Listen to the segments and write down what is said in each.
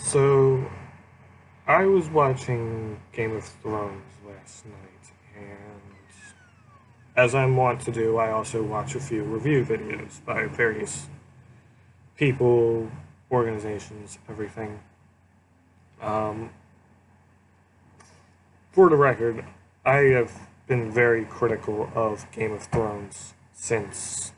So, I was watching Game of Thrones last night, and as I'm wont to do, I also watch a few review videos by various people, organizations, everything. Um, for the record, I have been very critical of Game of Thrones since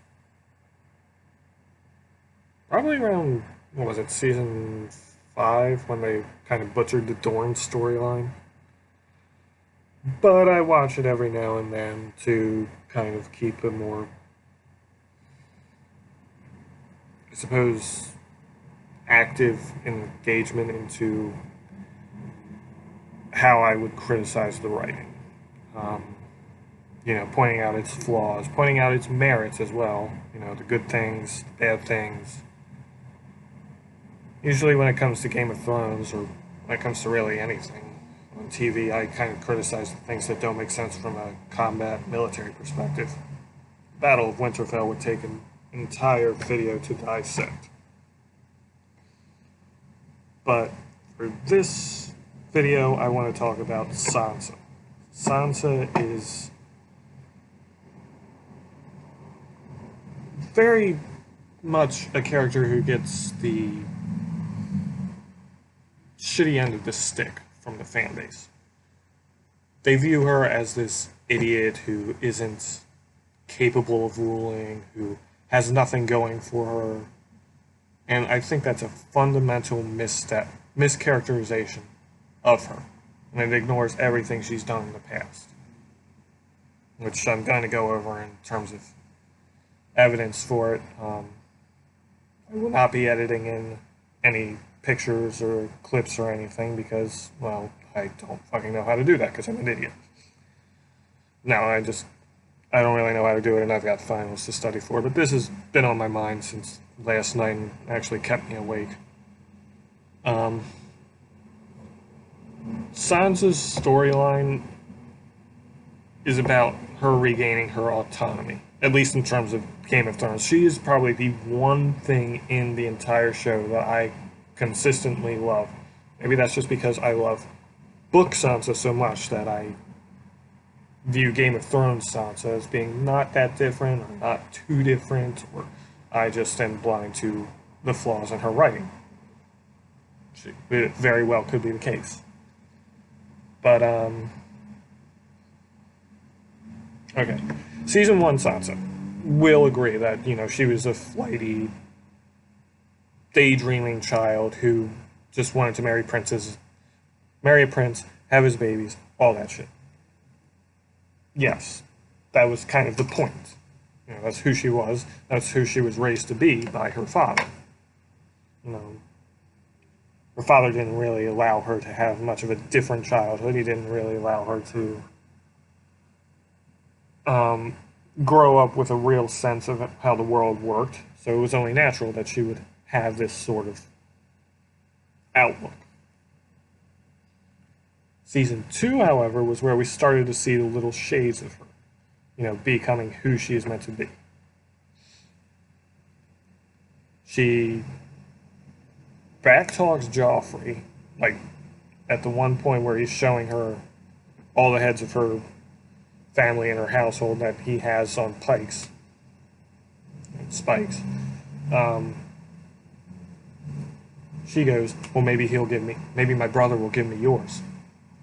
probably around, what was it, season 5, when they kind of butchered the Dorne storyline. But I watch it every now and then to kind of keep a more, I suppose, active engagement into how I would criticize the writing. Um, pointing out its flaws, pointing out its merits as well. The good things, the bad things. Usually, when it comes to Game of Thrones, or when it comes to really anything on TV, I kind of criticize the things that don't make sense from a combat military perspective. Battle of Winterfell would take an entire video to dissect. But for this video, I want to talk about Sansa. Sansa is very much a character who gets the shitty end of the stick from the fan base. They view her as this idiot who isn't capable of ruling, who has nothing going for her. And I think that's a fundamental misstep, mischaracterization of her. And it ignores everything she's done in the past, which I'm going to go over in terms of evidence for it. I will not be editing in any pictures or clips or anything because, well, I don't fucking know how to do that because I'm an idiot. Now, I don't really know how to do it, and I've got finals to study for, but this has been on my mind since last night and actually kept me awake. Sansa's storyline is about her regaining her autonomy, at least in terms of Game of Thrones. She is probably the one thing in the entire show that I consistently love. Maybe that's just because I love book Sansa so much that I view Game of Thrones Sansa as being not that different or not too different, or I just am blind to the flaws in her writing. It very well could be the case. But, okay. Season 1 Sansa. We'll agree that, she was a flighty, daydreaming child who just wanted to marry a prince, have his babies, all that shit. Yes, that was kind of the point. That's who she was. That's who she was raised to be by her father. You know, her father didn't really allow her to have much of a different childhood. He didn't really allow her to grow up with a real sense of how the world worked. So it was only natural that she would have this sort of outlook. Season 2, however, was where we started to see the little shades of her, becoming who she is meant to be. She backtalks Joffrey, like, at the one point where he's showing her all the heads of her family and her household that he has on pikes, spikes. She goes, well, maybe my brother will give me yours.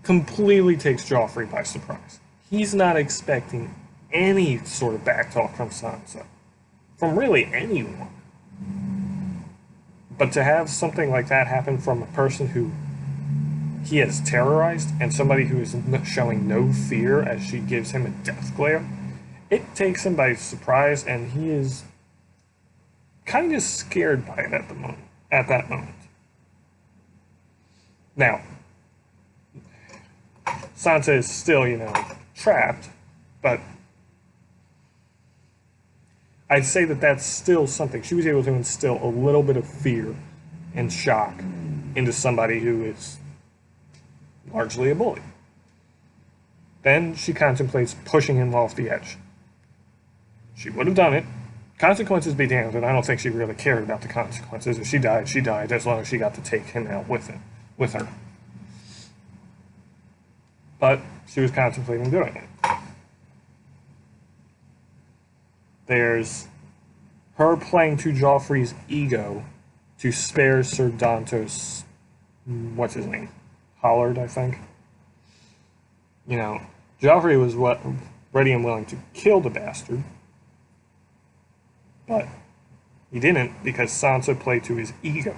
Completely takes Joffrey by surprise. He's not expecting any sort of backtalk from Sansa, from really anyone. But to have something like that happen from a person who he has terrorized and somebody who is showing no fear as she gives him a death glare, it takes him by surprise, and he is kind of scared by it at that moment. Now, Sansa is still, trapped, but I'd say that that's still something. She was able to instill a little bit of fear and shock into somebody who is largely a bully. Then she contemplates pushing him off the edge. She would have done it. consequences be damned, and I don't think she really cared about the consequences. If she died, she died, as long as she got to take him out with her. But she was contemplating doing it. There's her playing to Joffrey's ego to spare Sir Dantos, what's his name? Hollard, I think. You know, Joffrey was ready and willing to kill the bastard, but he didn't because Sansa played to his ego.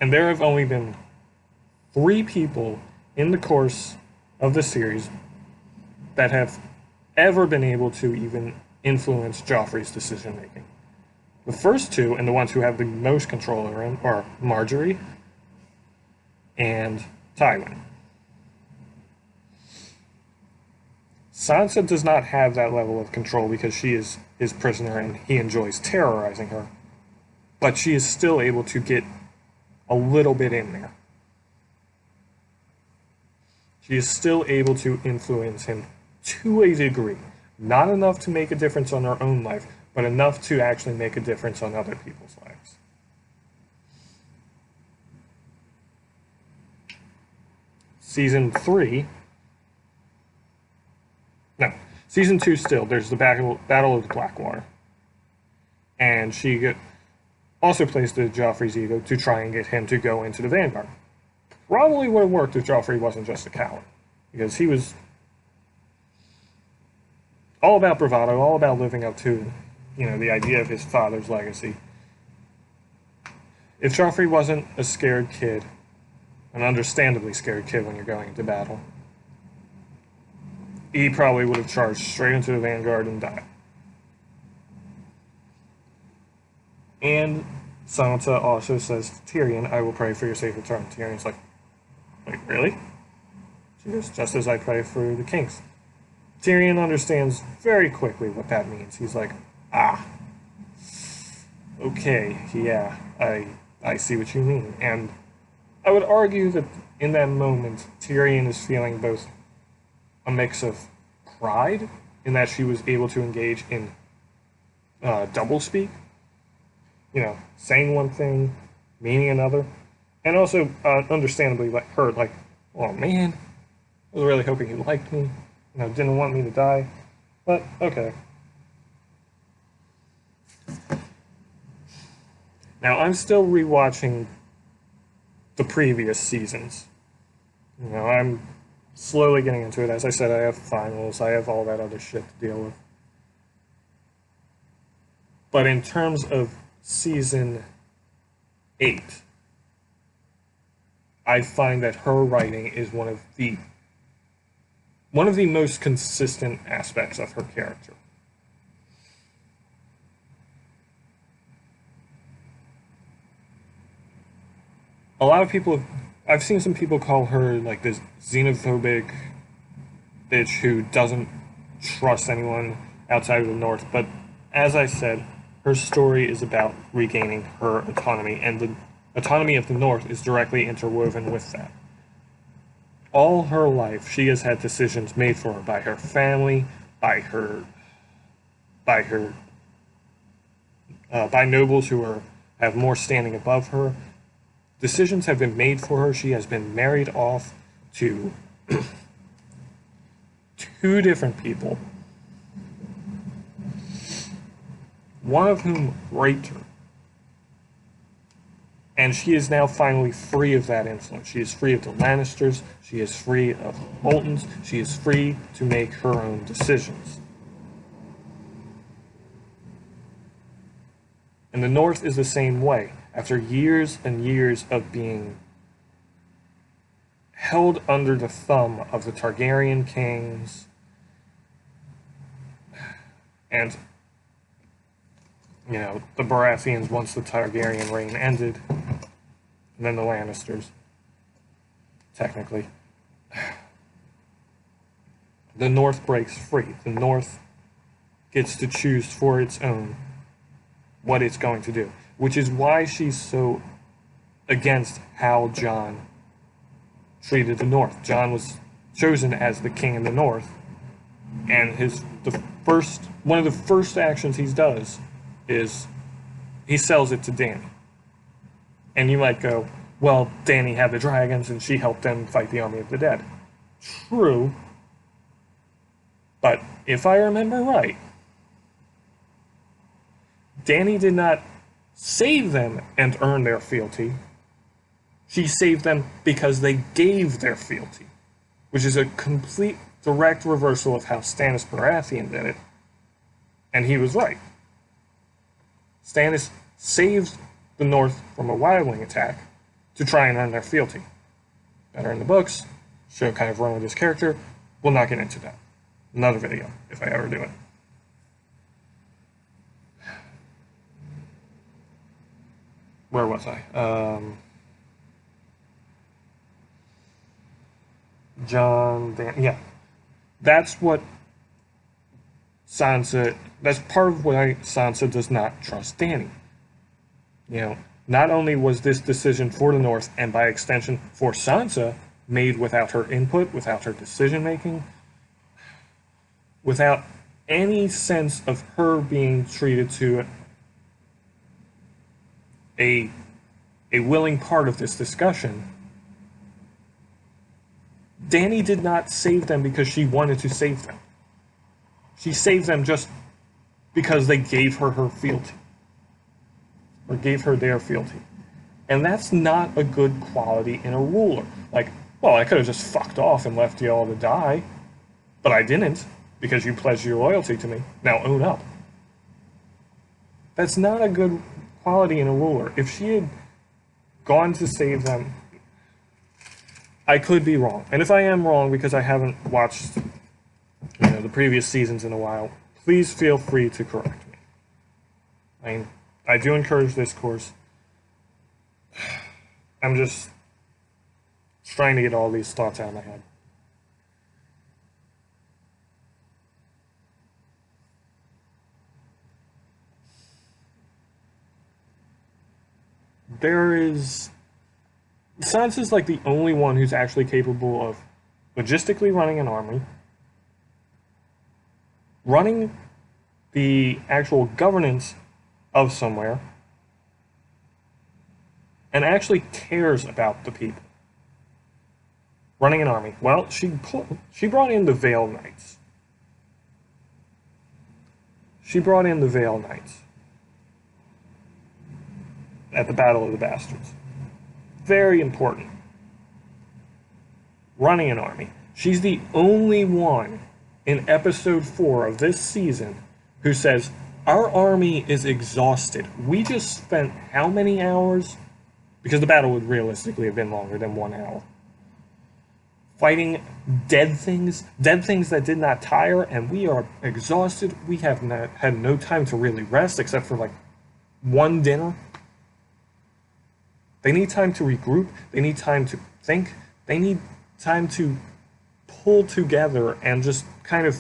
And there have only been 3 people in the course of the series that have ever been able to even influence Joffrey's decision making. The first 2, and the ones who have the most control over him, are Marjorie and Tywin. Sansa does not have that level of control because she is his prisoner and he enjoys terrorizing her. But she is still able to get a little bit in there. She is still able to influence him to a degree. Not enough to make a difference on her own life, but enough to actually make a difference on other people's lives. Season 2 still, there's the Battle of the Blackwater. And she also plays to Joffrey's ego to try and get him to go into the Vanguard. Probably would have worked if Joffrey wasn't just a coward. Because he was all about bravado, all about living up to, the idea of his father's legacy. If Joffrey wasn't a scared kid, an understandably scared kid when you're going into battle, he probably would have charged straight into the Vanguard and died. And Sansa also says to Tyrion, I will pray for your safe return. Tyrion's like, wait, really? She goes, just as I pray for the kings. Tyrion understands very quickly what that means. He's like, okay, yeah, I see what you mean. And I would argue that in that moment, Tyrion is feeling both a mix of pride in that she was able to engage in doublespeak, saying one thing, meaning another, and also understandably hurt, like, oh man, I was really hoping he liked me, didn't want me to die, but okay. Now, I'm still rewatching the previous seasons. I'm slowly getting into it. As I said, I have finals, I have all that other shit to deal with. But in terms of season 8, I find that her writing is one of the most consistent aspects of her character. A lot of people, I've seen some people call her like this xenophobic bitch who doesn't trust anyone outside of the North, but as I said, her story is about regaining her autonomy, and the autonomy of the North is directly interwoven with that. All her life, she has had decisions made for her by her family, by nobles who have more standing above her. Decisions have been made for her. She has been married off to 2 different people, one of whom raped her. And she is now finally free of that influence. She is free of the Lannisters. She is free of the Boltons. She is free to make her own decisions. And the North is the same way. After years and years of being held under the thumb of the Targaryen kings and the Baratheons once the Targaryen reign ended, and then the Lannisters, technically. The North breaks free. The North gets to choose for its own what it's going to do, which is why she's so against how Jon treated the North. Jon was chosen as the king in the North, and the first one of the first actions he does is he sells it to Dany. And you might go, well, Dany had the dragons and she helped them fight the army of the dead. True. But if I remember right, Dany did not save them and earn their fealty. She saved them because they gave their fealty, which is a complete direct reversal of how Stannis Baratheon did it. And he was right. Stannis saved the North from a wildling attack to try and earn their fealty. Better in the books, show kind of run with his character. We'll not get into that. Another video, if I ever do it. Where was I? Yeah. That's what Sansa, that's part of why Sansa does not trust Dany. You know, not only was this decision for the North, and by extension for Sansa, made without her input, without her decision making, without any sense of her being treated to a willing part of this discussion, Dany did not save them because she wanted to save them. She saved them just because they gave her her fealty. Or gave her their fealty. And that's not a good quality in a ruler. Like, well, I could have just fucked off and left you all to die, but I didn't, because you pledged your loyalty to me. Now own up. That's not a good quality in a ruler. If she had gone to save them, I could be wrong. And if I am wrong because I haven't watched the previous seasons in a while, please feel free to correct me. I mean, I do encourage discourse. I'm just trying to get all these thoughts out of my head. Sansa's like the only one who's actually capable of logistically running an army, running the actual governance of somewhere, and actually cares about the people. Running an army. Well, she brought in the Vale Knights. She brought in the Vale Knights at the Battle of the Bastards. Very important. Running an army. She's the only one in episode 4 of this season who says, our army is exhausted. We just spent how many hours? Because the battle would realistically have been longer than 1 hour. Fighting dead things that did not tire, and we are exhausted. We have had no time to really rest except for like one dinner. They need time to regroup. They need time to think. They need time to pull together and just kind of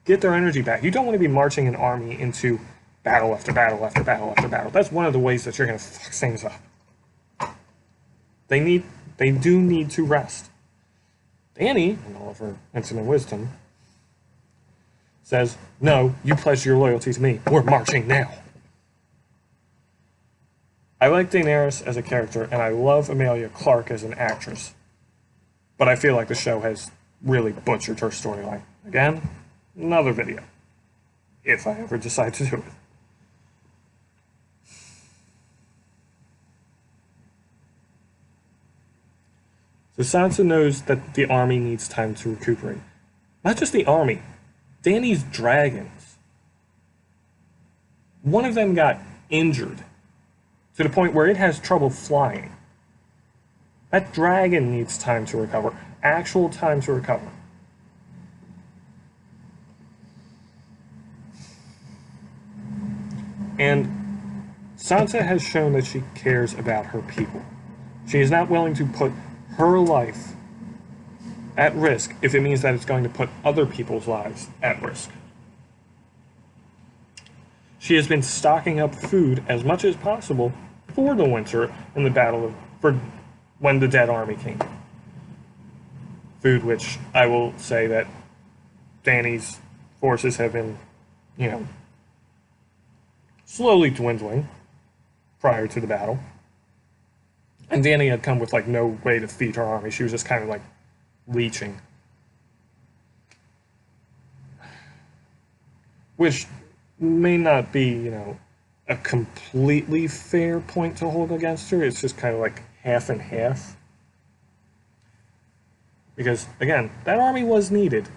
get their energy back. You don't want to be marching an army into battle after battle after battle after battle. That's one of the ways that you're going to fuck things up. They do need to rest. Dany, in all of her infinite wisdom, says, no, you pledged your loyalty to me. We're marching now. I like Daenerys as a character, and I love Emilia Clarke as an actress. But I feel like the show has really butchered her storyline. Again, another video. If I ever decide to do it. So Sansa knows that the army needs time to recuperate. Not just the army. Dany's dragons. One of them got injured to the point where it has trouble flying. That dragon needs time to recover. Actual time to recover. And Sansa has shown that she cares about her people. She is not willing to put her life at risk if it means that it's going to put other people's lives at risk. She has been stocking up food as much as possible for the winter in the battle for when the dead army came. Food which I will say that Dany's forces have been, you know, slowly dwindling prior to the battle. And Dany had come with like no way to feed her army. She was just kind of like leeching. Which may not be, you know, a completely fair point to hold against her. It's just kind of like half and half. Because, again, that army was needed.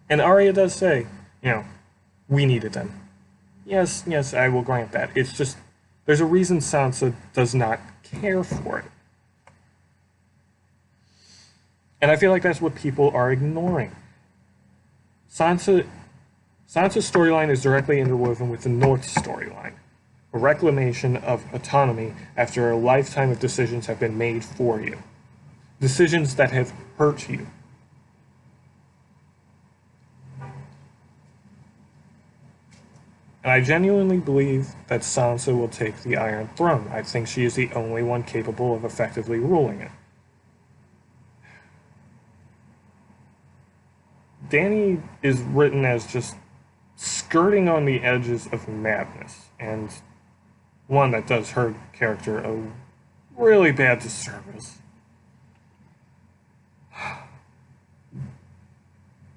And Arya does say, you know, we needed them. Yes, yes, I will grant that. It's just, there's a reason Sansa does not care for it. And I feel like that's what people are ignoring. Sansa's storyline is directly interwoven with the North storyline, a reclamation of autonomy after a lifetime of decisions have been made for you. Decisions that have hurt you. And I genuinely believe that Sansa will take the Iron Throne. I think she is the only one capable of effectively ruling it. Dany is written as just skirting on the edges of madness, and one that does her character a really bad disservice.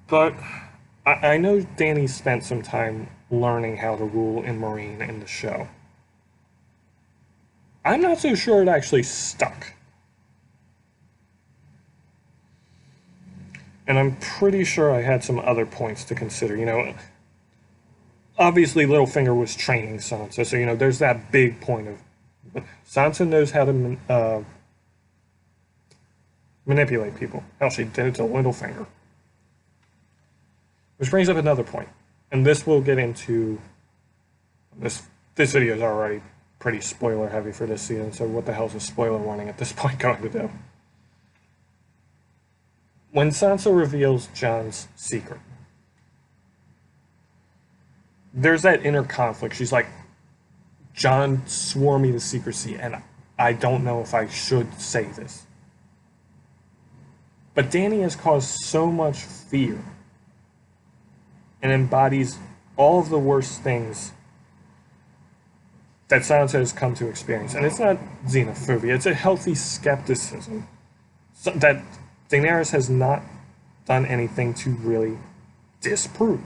But I know Dany spent some time learning how to rule in Meereen in the show. I'm not so sure it actually stuck. And I'm pretty sure I had some other points to consider. You know, obviously Littlefinger was training Sansa, so, you know, there's that big point of Sansa knows how to manipulate people. Hell, she did it to Littlefinger. Which brings up another point, and this will get into this video is already pretty spoiler heavy for this season, so what the hell is a spoiler warning at this point going to do? When Sansa reveals Jon's secret, there's that inner conflict. She's like, Jon swore me to secrecy, and I don't know if I should say this. But Dany has caused so much fear and embodies all of the worst things that Sansa has come to experience. And it's not xenophobia, it's a healthy skepticism that Daenerys has not done anything to really disprove.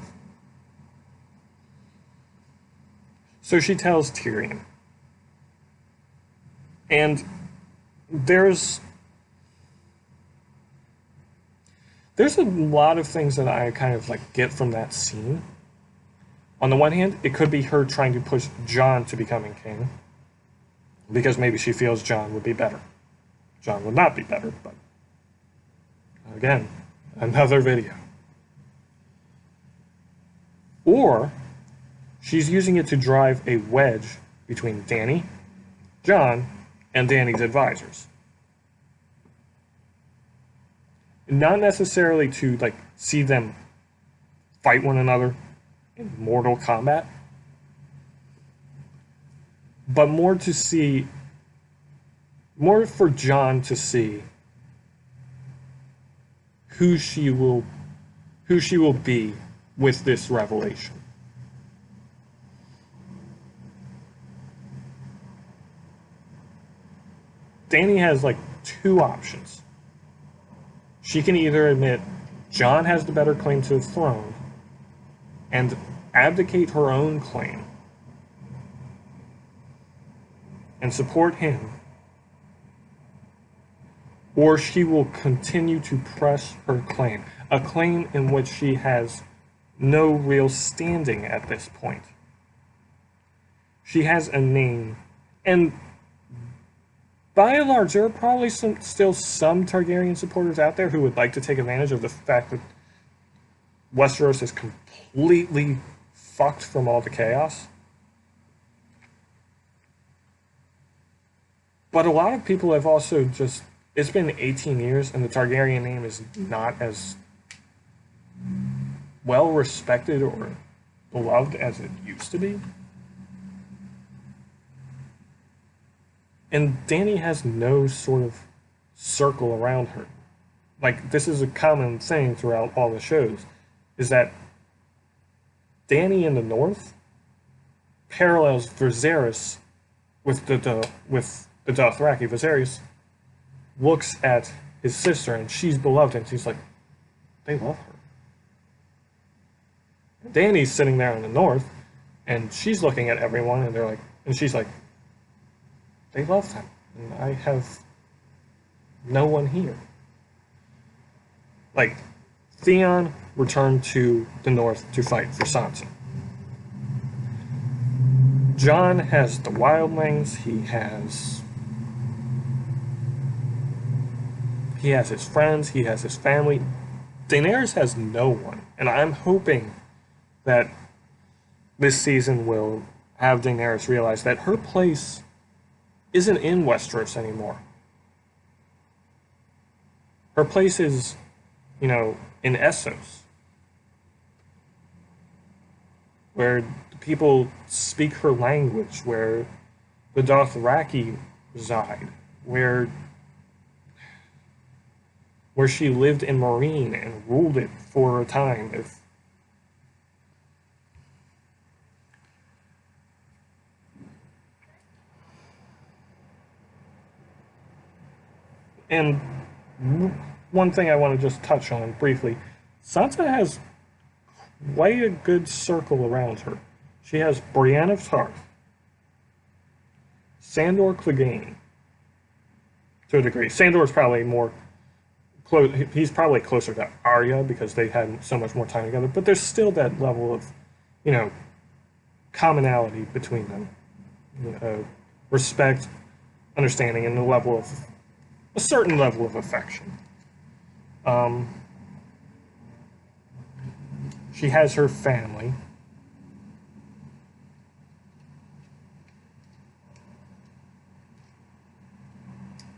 So she tells Tyrion. And there's a lot of things that I kind of like get from that scene. On the one hand, it could be her trying to push Jon to becoming king, because maybe she feels Jon would be better. Jon would not be better, but again, another video. Or she's using it to drive a wedge between Dany, Jon, and Dany's advisors. Not necessarily to like see them fight one another in mortal combat, but more for Jon to see who she will be with this revelation. Dany has like two options. She can either admit Jon has the better claim to the throne and abdicate her own claim and support him, or she will continue to press her claim, a claim in which she has no real standing at this point. She has a name, and by and large, there are probably still some Targaryen supporters out there who would like to take advantage of the fact that Westeros is completely fucked from all the chaos. But a lot of people have also just... It's been 18 years, and the Targaryen name is not as well respected or beloved as it used to be. And Dany has no sort of circle around her. Like, this is a common thing throughout all the shows. is that Dany in the north parallels Viserys with the Dothraki. Viserys looks at his sister and she's beloved, and she's like, they love her. And Dany's sitting there in the north, and she's looking at everyone, and they're like, and she's like, they love them, and I have no one here. Like, Theon returned to the north to fight for Sansa. Jon has the wildlings, he has his friends, he has his family. Daenerys has no one, and I'm hoping that this season will have Daenerys realize that her place isn't in Westeros anymore. Her place is, in Essos, where people speak her language, where the Dothraki reside, where she lived in Meereen and ruled it for a time. And one thing I want to just touch on briefly, Sansa has quite a good circle around her. She has Brienne of Tarth, Sandor Clegane, to a degree. Sandor's probably more close. He's probably closer to Arya because they had so much more time together. But there's still that level of, commonality between them, respect, understanding, and a certain level of affection. She has her family.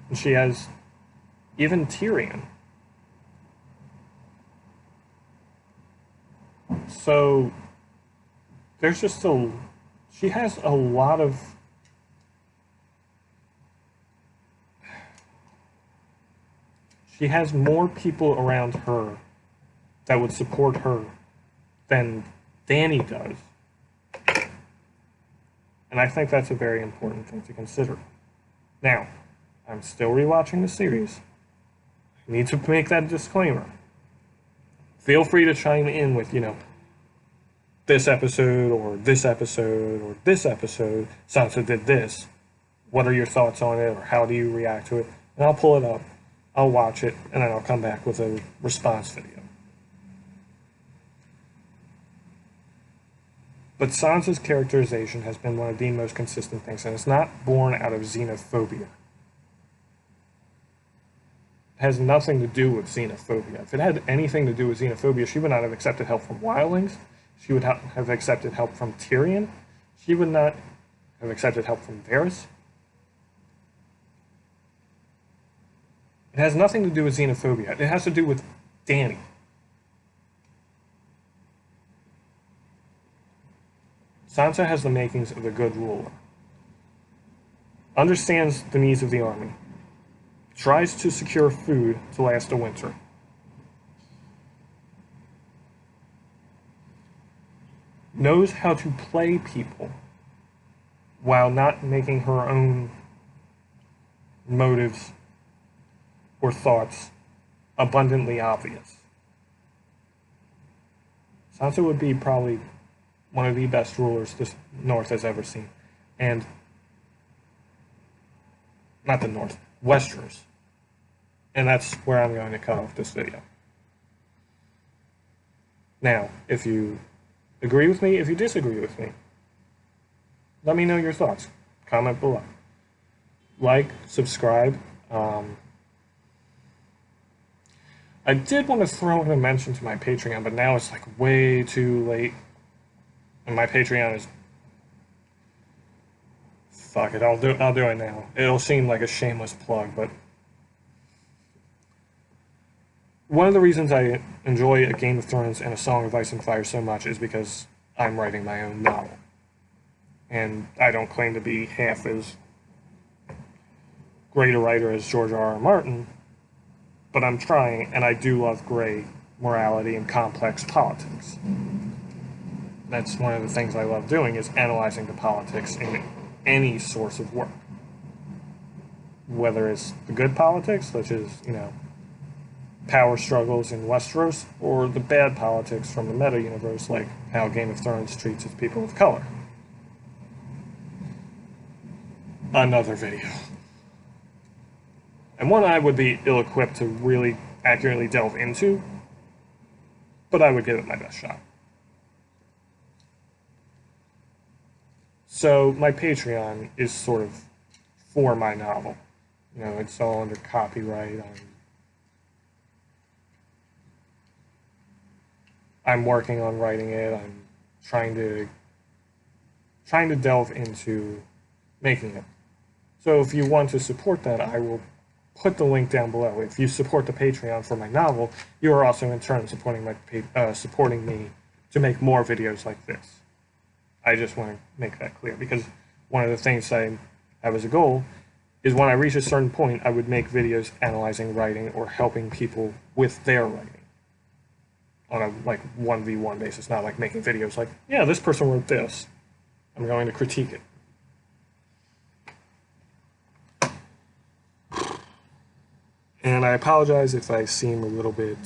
And she has even Tyrion. So there's just she has a lot of she has more people around her that would support her than Dany does. And I think that's a very important thing to consider. Now, I'm still rewatching the series. I need to make that disclaimer. Feel free to chime in with, this episode or this episode or this episode. Sansa did this. What are your thoughts on it, or how do you react to it? And I'll pull it up, I'll watch it, and then I'll come back with a response video. But Sansa's characterization has been one of the most consistent things, and it's not born out of xenophobia. It has nothing to do with xenophobia. If it had anything to do with xenophobia, she would not have accepted help from wildlings. She would have accepted help from Tyrion. She would not have accepted help from Varys. It has nothing to do with xenophobia. It has to do with Dany. Sansa has the makings of a good ruler. Understands the needs of the army. Tries to secure food to last the winter. Knows how to play people while not making her own motives or thoughts abundantly obvious. Sansa would be probably one of the best rulers this North has ever seen. And not the North, Westeros. And that's where I'm going to cut off this video. Now, if you agree with me, if you disagree with me, let me know your thoughts. Comment below. Like, subscribe. I did want to throw in a mention to my Patreon, but now it's like way too late. And my Patreon is... Fuck it, I'll do it now. It'll seem like a shameless plug, but... One of the reasons I enjoy A Game of Thrones and A Song of Ice and Fire so much is because I'm writing my own novel. And I don't claim to be half as great a writer as George R.R. Martin, but I'm trying, and I do love Grey morality and complex politics. That's one of the things I love doing, is analyzing the politics in any source of work. Whether it's the good politics, such as, power struggles in Westeros, or the bad politics from the meta universe, like how Game of Thrones treats its people of color. Another video. And one I would be ill-equipped to really accurately delve into, but I would give it my best shot. So my Patreon is sort of for my novel. It's all under copyright. I'm working on writing it. I'm trying to delve into making it. So if you want to support that, I will put the link down below. If you support the Patreon for my novel, you are also in turn supporting me to make more videos like this. I just want to make that clear, because one of the things I have as a goal is when I reach a certain point, I would make videos analyzing writing or helping people with their writing on a 1v1 basis, not like making videos like, yeah, this person wrote this. I'm going to critique it. And I apologize if I seem a little bit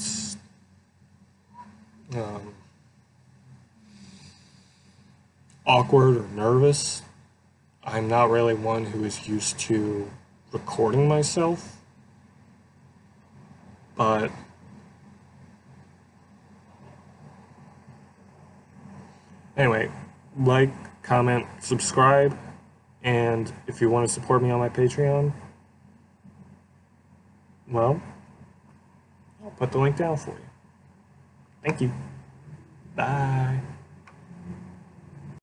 awkward or nervous. I'm not really one who is used to recording myself, but anyway, like, comment, subscribe, and if you want to support me on my Patreon, well, I'll put the link down for you. Thank you. Bye.